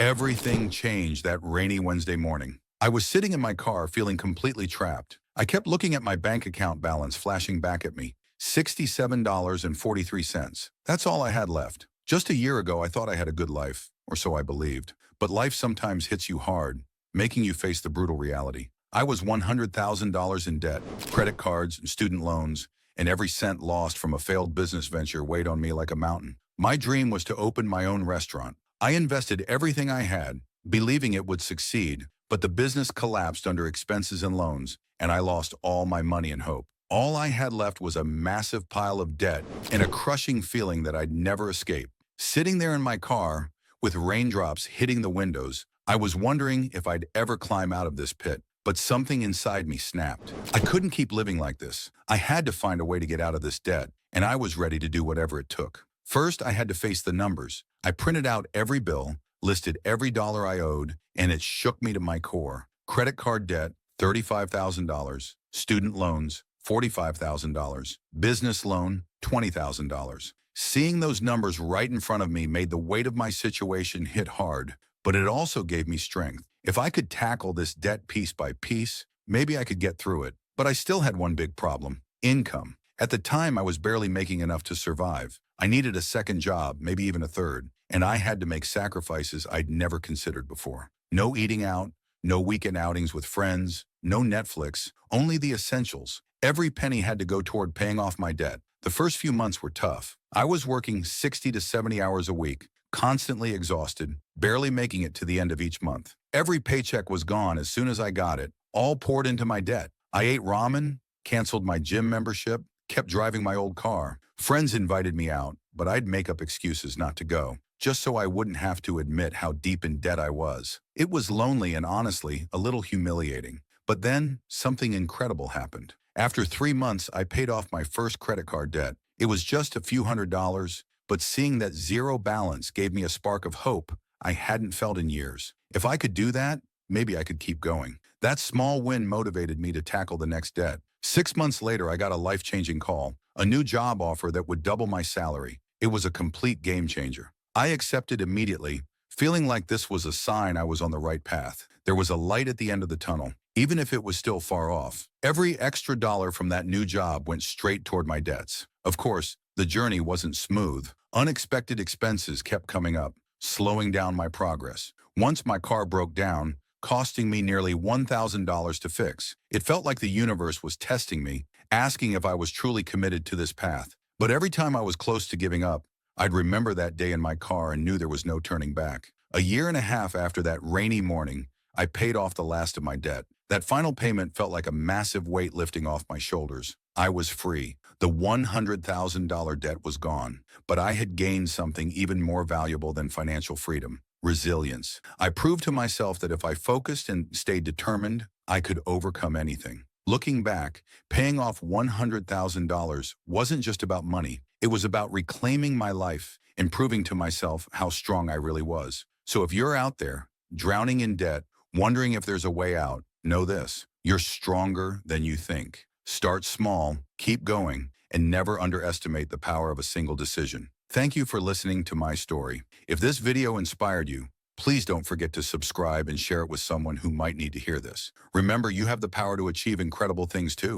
Everything changed that rainy Wednesday morning. I was sitting in my car feeling completely trapped. I kept looking at my bank account balance flashing back at me. $67.43. That's all I had left. Just a year ago, I thought I had a good life, or so I believed. But life sometimes hits you hard, making you face the brutal reality. I was $100,000 in debt, credit cards and student loans, and every cent lost from a failed business venture weighed on me like a mountain. My dream was to open my own restaurant. I invested everything I had, believing it would succeed, but the business collapsed under expenses and loans, and I lost all my money and hope. All I had left was a massive pile of debt and a crushing feeling that I'd never escape. Sitting there in my car, with raindrops hitting the windows, I was wondering if I'd ever climb out of this pit, but something inside me snapped. I couldn't keep living like this. I had to find a way to get out of this debt, and I was ready to do whatever it took. First, I had to face the numbers. I printed out every bill, listed every dollar I owed, and it shook me to my core. Credit card debt, $35,000. Student loans, $45,000. Business loan, $20,000. Seeing those numbers right in front of me made the weight of my situation hit hard, but it also gave me strength. If I could tackle this debt piece by piece, maybe I could get through it. But I still had one big problem: income. At the time, I was barely making enough to survive. I needed a second job, maybe even a third, and I had to make sacrifices I'd never considered before. No eating out, no weekend outings with friends, no Netflix, only the essentials. Every penny had to go toward paying off my debt. The first few months were tough. I was working 60 to 70 hours a week, constantly exhausted, barely making it to the end of each month. Every paycheck was gone as soon as I got it, all poured into my debt. I ate ramen, canceled my gym membership, kept driving my old car. Friends invited me out, but I'd make up excuses not to go, just so I wouldn't have to admit how deep in debt I was. It was lonely and honestly a little humiliating. But then something incredible happened. After 3 months, I paid off my first credit card debt. It was just a few $100s, but seeing that zero balance gave me a spark of hope I hadn't felt in years. If I could do that, maybe I could keep going. That small win motivated me to tackle the next debt. 6 months later, I got a life-changing call, a new job offer that would double my salary. It was a complete game changer. I accepted immediately, feeling like this was a sign I was on the right path. There was a light at the end of the tunnel, even if it was still far off. Every extra dollar from that new job went straight toward my debts. Of course, the journey wasn't smooth. Unexpected expenses kept coming up, slowing down my progress. Once my car broke down, costing me nearly $1,000 to fix. It felt like the universe was testing me, asking if I was truly committed to this path. But every time I was close to giving up, I'd remember that day in my car and knew there was no turning back. A year and a half after that rainy morning, I paid off the last of my debt. That final payment felt like a massive weight lifting off my shoulders. I was free. The $100,000 debt was gone, but I had gained something even more valuable than financial freedom: resilience. I proved to myself that if I focused and stayed determined, I could overcome anything. Looking back, paying off $100,000 wasn't just about money. It was about reclaiming my life and proving to myself how strong I really was. So if you're out there, drowning in debt, wondering if there's a way out, know this: you're stronger than you think. Start small, keep going, and never underestimate the power of a single decision. Thank you for listening to my story. If this video inspired you, please don't forget to subscribe and share it with someone who might need to hear this. Remember, you have the power to achieve incredible things too.